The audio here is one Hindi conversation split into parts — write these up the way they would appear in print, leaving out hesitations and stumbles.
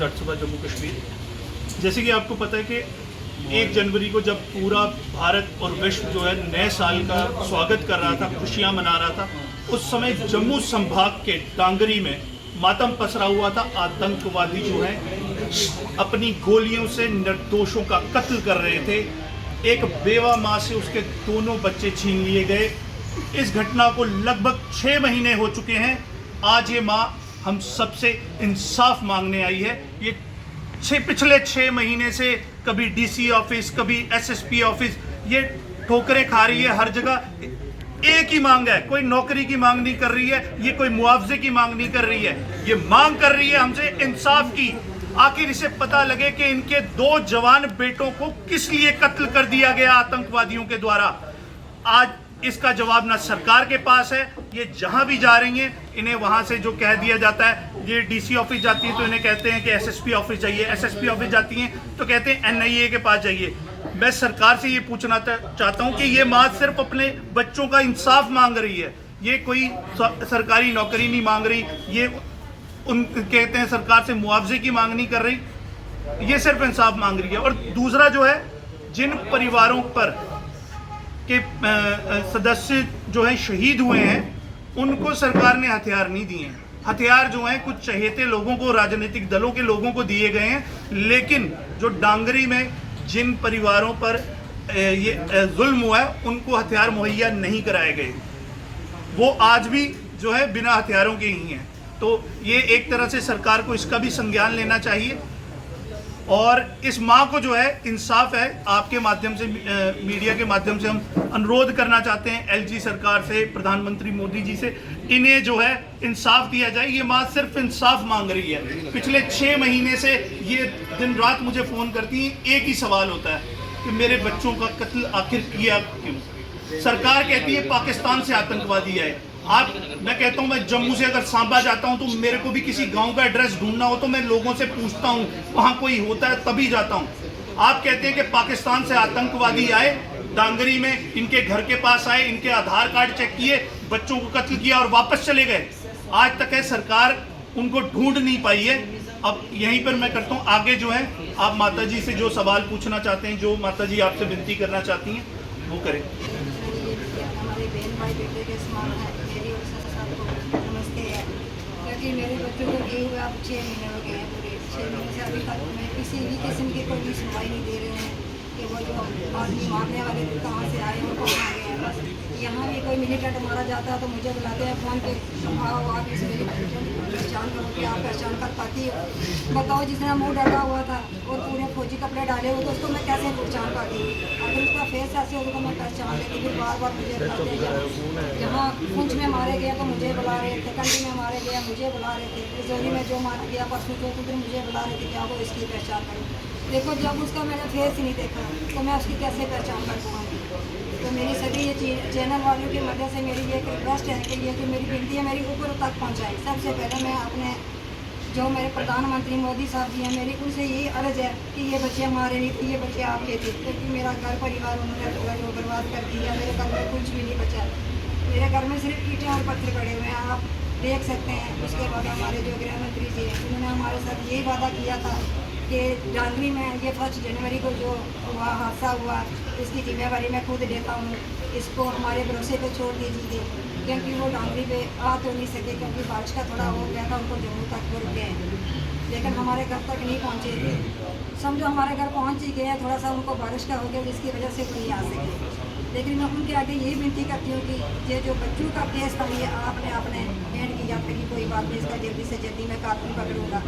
राज्यसभा जम्मू कश्मीर। जैसे कि आपको पता है कि 1 जनवरी को जब पूरा भारत और विश्व जो है नए साल का स्वागत कर रहा था, खुशियां मना रहा था, उस समय जम्मू संभाग के डांगरी में मातम पसरा हुआ था। आतंकवादी जो है अपनी गोलियों से निर्दोषों का कत्ल कर रहे थे। एक बेवा माँ से उसके दोनों बच्चे छीन लिए गए। इस घटना को लगभग 6 महीने हो चुके हैं। आज ये माँ हम सबसे इंसाफ मांगने आई है। ये पिछले 6 महीने से कभी डीसी ऑफिस, कभी एसएसपी ऑफिस, ये ठोकरें खा रही है। हर जगह एक ही मांग है, कोई नौकरी की मांग नहीं कर रही है, ये कोई मुआवजे की मांग नहीं कर रही है, ये मांग कर रही है हमसे इंसाफ की। आखिर इसे पता लगे कि इनके 2 जवान बेटों को किस लिए कत्ल कर दिया गया आतंकवादियों के द्वारा। आज इसका जवाब ना सरकार के पास है। ये जहां भी जा रही हैं, इन्हें वहां से जो कह दिया जाता है, ये डीसी ऑफिस जाती है तो इन्हें कहते हैं कि एसएसपी ऑफिस जाइए, एसएसपी ऑफिस जाती हैं तो कहते हैं एनआईए के पास जाइए। मैं सरकार से ये पूछना चाहता हूं कि ये माँ सिर्फ अपने बच्चों का इंसाफ मांग रही है, ये कोई सरकारी नौकरी नहीं मांग रही, ये कहते हैं सरकार से मुआवजे की मांग नहीं कर रही, ये सिर्फ इंसाफ मांग रही है। और दूसरा जो है, जिन परिवारों पर के सदस्य जो है शहीद हुए हैं, उनको सरकार ने हथियार नहीं दिए हैं। हथियार जो हैं कुछ चहेते लोगों को, राजनीतिक दलों के लोगों को दिए गए हैं, लेकिन जो डांगरी में जिन परिवारों पर ये जुल्म हुआ है, उनको हथियार मुहैया नहीं कराए गए। वो आज भी जो है बिना हथियारों के ही हैं। तो ये एक तरह से सरकार को इसका भी संज्ञान लेना चाहिए। और इस माँ को जो है इंसाफ है, आपके माध्यम से, मीडिया के माध्यम से हम अनुरोध करना चाहते हैं एलजी सरकार से, प्रधानमंत्री मोदी जी से, इन्हें जो है इंसाफ दिया जाए। ये माँ सिर्फ इंसाफ मांग रही है। पिछले 6 महीने से ये दिन रात मुझे फ़ोन करती है, एक ही सवाल होता है कि मेरे बच्चों का कत्ल आखिर किया क्यों। सरकार कहती है पाकिस्तान से आतंकवादी आए। मैं कहता हूं, मैं जम्मू से अगर सांबा जाता हूं तो मेरे को भी किसी गांव का एड्रेस ढूंढना हो तो मैं लोगों से पूछता हूं, वहां कोई होता है तभी जाता हूं। आप कहते हैं कि पाकिस्तान से आतंकवादी आए, डांगरी में इनके घर के पास आए, इनके आधार कार्ड चेक किए, बच्चों को कत्ल किया और वापस चले गए। आज तक है सरकार उनको ढूंढ नहीं पाई है। अब यहीं पर मैं करता हूँ, आगे जो है आप माता जी से जो सवाल पूछना चाहते हैं, जो माता जी आपसे विनती करना चाहती हैं, वो करें। क्योंकि मेरे बच्चों को गए हुए अब 6 महीने हो गए हैं, पूरे 6 महीने से अभी तक मैं किसी भी किस्म की कोई भी सुनवाई नहीं दे रहे हैं कि वो जो आदमी मारने वाले थे कहाँ से आए, वो कहाँ आ गए हैं। बस यहाँ भी कोई मिलिटेंट मारा जाता है तो मुझे बुलाते हैं फ़ोन पे, आओ आप इस मेरी पहचान करो, कि आप पहचान कर पाती हो। बताओ, जिसने मुँह ढका हुआ था और पूरे फौजी कपड़े डाले हुए तो उसको मैं कैसे पहचान पाती। अगर उसका फेस ऐसे हो तो मैं पहचान लेती। फिर बार बार मुझे बुलाते, जहाँ पुंछ में मारे गए तो मुझे बुला रहे थे, कंडी में मारे गए मुझे बुला रहे थे, रिजौरी में जो मारा गया परसों तो फिर मुझे बुला रहे थे कि आपको इसकी पहचान करूँ। देखो, जब उसका मैंने फेस ही नहीं देखा तो मैं उसकी कैसे पहचान कर पाऊँगी। तो मेरी सभी ये चैनल वालों की मदद से मेरी ये रिक्वेस्ट है कि ये जो मेरी विनती है मेरी ऊपर तक पहुँचाए। सबसे पहले मैं अपने जो मेरे प्रधानमंत्री मोदी साहब जी हैं, मेरी उनसे यही अर्ज़ है कि ये बच्चे हमारे नहीं थे, ये बच्चे आपके थे, क्योंकि मेरा घर परिवार उन्होंने पूरा जो बर्बाद कर दिया। मेरे घर में कुछ भी नहीं बचा, मेरे घर में सिर्फ ईंटें और पत्थर पड़े हुए हैं, आप देख सकते हैं। उसके बाद हमारे जो गृह मंत्री जी हैं, उन्होंने हमारे साथ यही वादा किया था कि डांगरी में ये 1 जनवरी को जो हुआ हादसा हुआ, इसकी जिम्मेवारी मैं खुद लेता हूँ, इसको हमारे भरोसे पे छोड़ दीजिए, क्योंकि वो डांगरी पे आ तो नहीं सके क्योंकि बारिश का थोड़ा हो गया था, उनको जम्मू तक वो रुके हैं, लेकिन हमारे घर तक नहीं पहुँचे थे। समझो हमारे घर पहुँच ही गए, थोड़ा सा उनको बारिश का हो गया जिसकी वजह से कोई आ सके। लेकिन मैं उनके आगे यही विनती करती हूँ कि ये जो बच्चों का केस था, ये आपने अपने हैंड की जाते कि कोई बात नहीं, इसका जल्दी से जल्दी मैं कातिल पकड़ूँगा।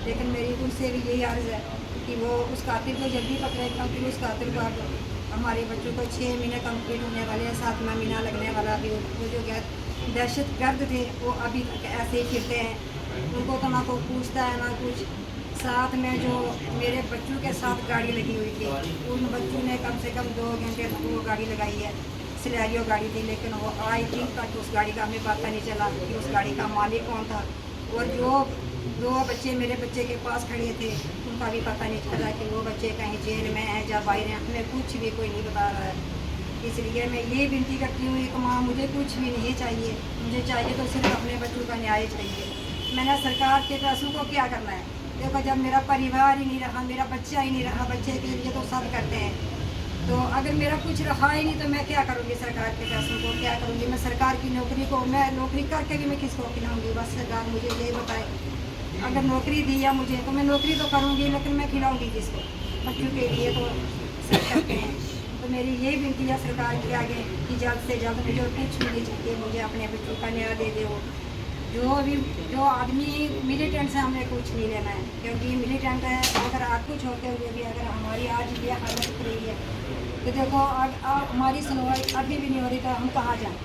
लेकिन मेरी उनसे भी यही अर्ज़ है कि वो उस कातिल को जल्दी पकड़े, क्योंकि उस कातिल को अब हमारे बच्चों को 6 महीने कम्प्लीट होने वाले हैं, 7वां महीना लगने वाला। अभी वो जो दहशत गर्द थे वो अभी तक ऐसे ही फिरते हैं, उनको तो ना कोई पूछता है ना कुछ। साथ में जो मेरे बच्चों के साथ गाड़ी लगी हुई थी, उन बच्चों ने कम से कम 2 घंटे वो गाड़ी लगाई है, सिलेरियो गाड़ी थी, लेकिन वो आई थिंक तक उस गाड़ी का हमें पता नहीं चला कि उस गाड़ी का मालिक कौन था। और जो 2 बच्चे मेरे बच्चे के पास खड़े थे, उनका भी पता नहीं चला कि वो बच्चे कहीं जेल में हैं या बाहर हैं, हमें कुछ भी कोई नहीं बता रहा है। इसलिए मैं ये विनती करती हूँ, एक माँ, मुझे कुछ भी नहीं चाहिए, मुझे चाहिए तो सिर्फ अपने बच्चों का न्याय चाहिए। मैंने सरकार के पैसों को क्या करना है, देखो जब मेरा परिवार ही नहीं रहा, मेरा बच्चा ही नहीं रहा, बच्चे के लिए तो सब करते हैं, तो अगर मेरा कुछ रहा ही नहीं तो मैं क्या करूँगी सरकार के पैसों को, क्या करूँगी मैं सरकार की नौकरी को, मैं नौकरी करके भी मैं किसको खिलाऊँगी? बस सरकार मुझे ये बताए, अगर नौकरी दिया मुझे तो मैं नौकरी तो करूँगी, लेकिन मैं खिलाऊँगी किसको? बच्चों के लिए तो सब करते हैं। तो मेरी यही विनती है सरकार के आगे कि जल्द से जल्द मुझे कुछ मिलनी चाहिए, मुझे अपने बच्चों का न्याय दे दे। जो आदमी मिलिटेंट से हमें कुछ नहीं लेना है, क्योंकि मिलिटेंट है अगर आज कुछ होते हुए भी अगर हमारी आज ये हालत रही है तो देखो हमारी सुनवाई अभी भी नहीं हो रही, तो हम कहाँ जाएँ?